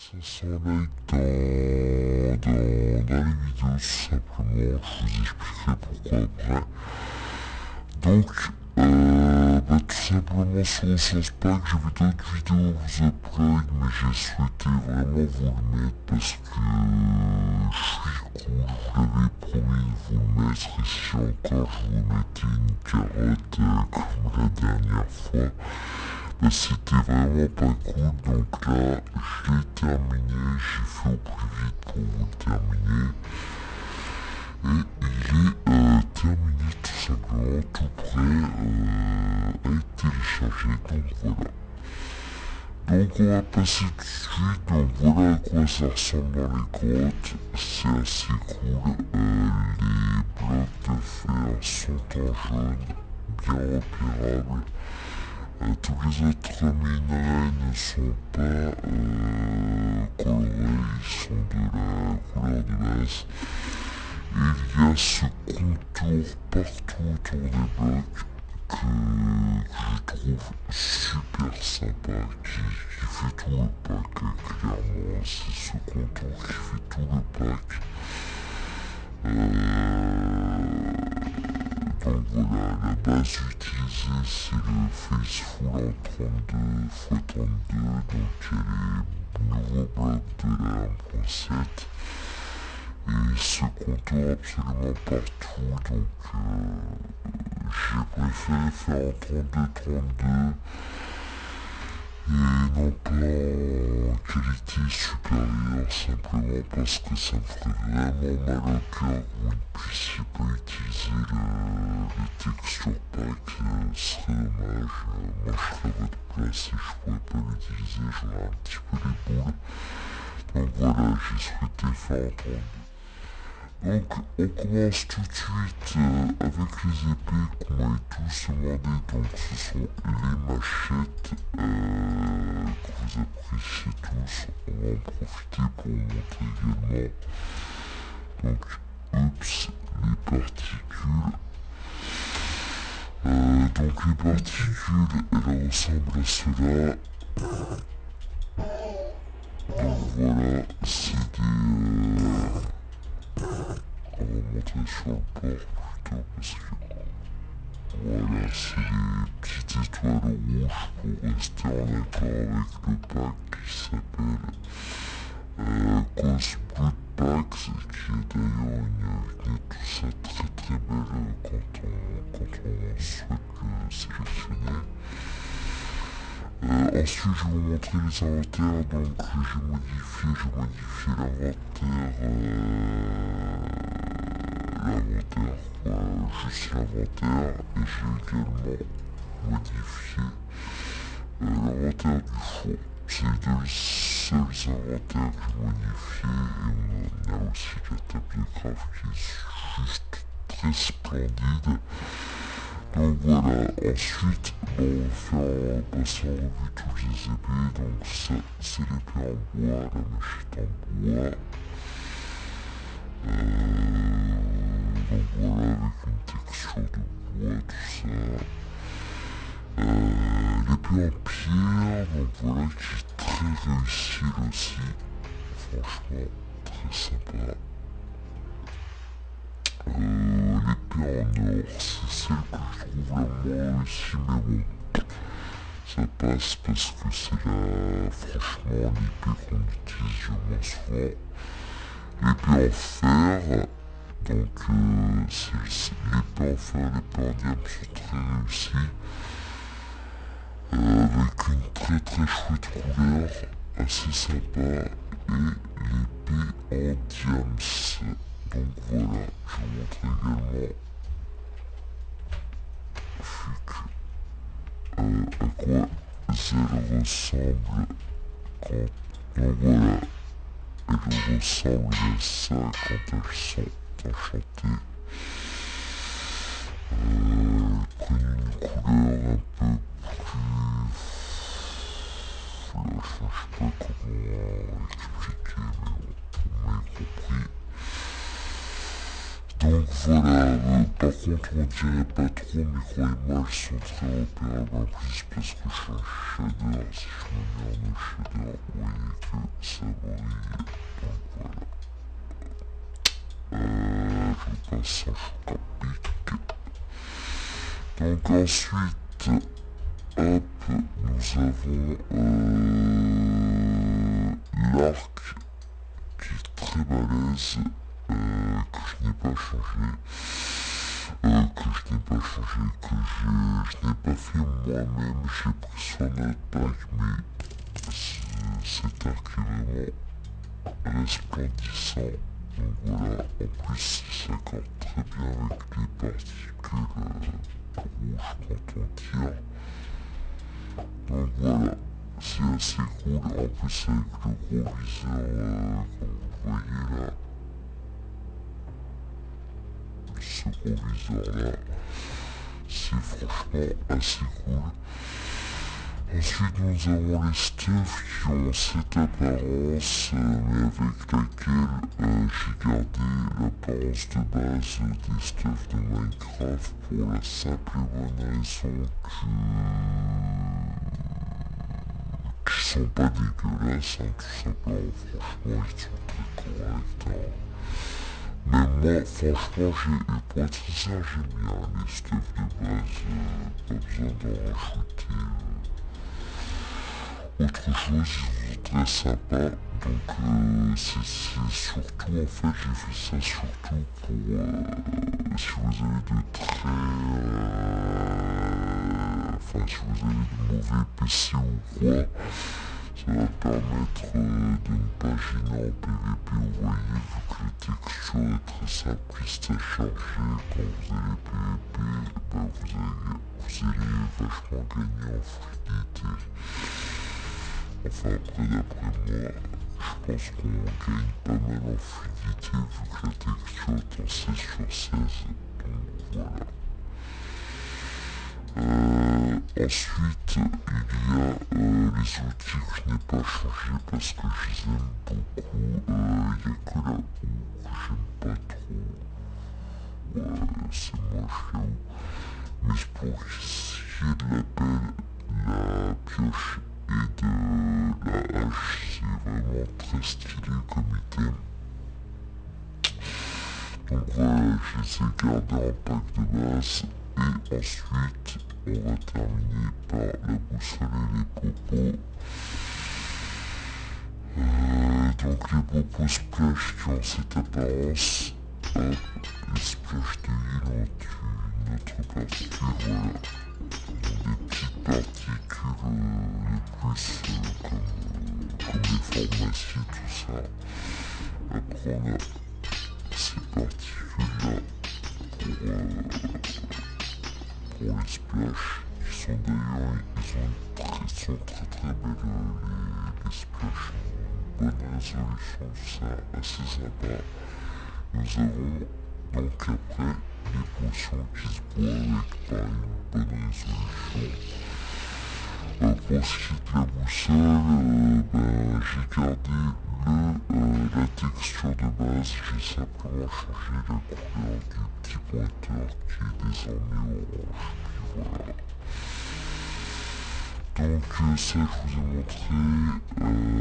Ça s'enlève dans les vidéos tout simplement, je vous expliquerai pourquoi après. Donc, tout simplement sur le sens pack, j'ai vu d'autres vidéos vous upload, mais j'ai souhaité vraiment vous le mettre parce que je suis cool, je vous l'avais promis de vous le mettre, et si encore je vous mettais une carotte comme la dernière fois, bah, c'était vraiment pas cool, donc là, je l'ai terminé, j'ai fait au plus vite pour vous le terminer. Et il est terminé tout simplement, tout prêt à être téléchargé, donc voilà. Donc on va passer tout de suite, donc voilà à quoi ça ressemble dans les grottes, c'est assez cool, les blocs de fer sont en jaune, bien repérables, tous les autres minerais ne sont pas colorés, ils sont de la couleur de base. Il y a ce contour partout autour des blocs que je trouve super sympa, qui fait tout le pack, clairement, c'est ce contour qui fait tout le pack. Donc voilà, la base utilisée c'est le Faceful en 32x32, donc il y a les nouveaux blocs de la 1.7. Et ce contour absolument partout, donc j'ai préféré faire en 32-32 et non pas en qualité supérieure, simplement parce que ça me ferait vraiment mal au cœur que vous ne puissiez pas utiliser le texture pack, ce serait dommage. Moi je serais à votre place et je pourrais pas l'utiliser, j'aurais un petit peu les boules. Donc voilà, j'ai souhaité faire en 32. Donc on commence tout de suite avec les épées qu'on m'avait tous demandé, donc ce sont les machettes que vous appréciez tous, on va en profiter pour vous montrer également, donc oups, les particules, donc les particules elles ressemblent à cela, donc voilà, c'est des... on va montrer sur le port plutôt parce que voilà, c'est les petites étoiles rouges pour rester en accord avec le pack qui s'appelle Cause Blood Pack, qui est d'ailleurs une tout ça très très belle quand on souhaite le sélectionner. Ensuite je vais vous montrer les inventaires, donc j'ai modifié l'inventaire quoi, juste l'inventaire, et j'ai également modifié l'inventaire du fond. C'est les deux seuls inventaires que j'ai modifiés, et on a aussi la table de craft qui est juste très splendide. Donc voilà, ensuite on va faire passer en revue toutes les épées, donc ça c'est l'épée en bois, la machette en bois. Donc voilà, avec une texture de bois, tout ça. L'épée en pierre, donc voilà, qui est très réussie aussi, franchement, très sympa. L'épée en or, c'est celle que je trouve la moins réussie, mais bon, ça passe parce que c'est franchement l'épée qu'on utilise le moins souvent. L'épée en fer, donc l'épée en fer et l'épée en diamant sont très réussies, avec une très très chouette couleur, assez sympa, et l'épée en diams. Donc voilà, je vous montre également à quoi elles ressemblent quand... Donc voilà, elles ressemblent à ça quand elles sont enchantées. Elles prennent une couleur un peu plus flash, je sais pas comment expliquer, mais bon, vous m'avez compris. Donc voilà, par contre on dirait pas trop, mes micro-images sont très repérables en plus parce que je suis en shader. Si je me mets en no shader, vous voyez que ça brille. Donc voilà. Je passe en choc à pic. Donc ensuite, hop, nous avons l'arc qui est très balèze, que je n'ai pas changé, que je n'ai pas fait moi-même, j'ai pris sur notre pack, mais cet arc est vraiment resplendissant. Donc voilà, en plus ça s'accorde très bien avec les particules rouges quand on tire. Donc voilà, c'est assez cool, en plus avec le gros viseur, comme vous voyez là, ce gros viseur là, c'est franchement assez cool. Ensuite nous avons les stuffs qui ont cette apparence, mais avec laquelle j'ai gardé l'apparence de base des stuffs de Minecraft pour la simple et bonne raison qu'ils sont pas dégueulasses, hein, tout simplement. Franchement ils sont très corrects, hein. Mais moi franchement pour être sincère j'aime bien les stuffs de base, pas besoin d'en rajouter autre chose, ils sont très sympa. Donc c'est surtout, en fait j'ai fait ça surtout pour si vous avez de très enfin si vous avez de mauvais PC ou quoi, ça va permettre de ne pas gêner en PVP. Vous voyez, vu que la texture est très simpliste à charger, quand vous allez PVP, ben vous allez vachement gagner en fluidité. Enfin après d'après moi, je pense qu'on gagne pas mal en fluidité vu que la texture est en 16/16. Donc voilà. Ensuite, il y a les outils que je n'ai pas changé parce que je les aime beaucoup. Il n'y a que la houe que j'aime pas trop. Ouais, c'est moche la houe. Mais pour ce qui est de la pelle, la pioche et de la hache, c'est vraiment très stylé comme item. Donc voilà, je les ai gardés en pack de base. Et ensuite, on va terminer par la boussole et les popos. Donc les popos splash qui ont cette apparence. Hop, les splash de heal ont une autre particule, voilà. Des petites particules, les plus comme les pharmacies, tout ça. Après on a ces particules là pour les splash qui sont d'ailleurs ils sont très belles, les splash ont une bonne résolution, tout ça assez sympa. Nous avons donc après les potions qui se boivent avec pareil une bonne résolution. Pour ce qui est de la boussole, ben, j'ai gardé la texture de base, j'ai simplement changé la couleur du petit pointeur qui est désormais orange, puis voilà. Donc ça je vous ai montré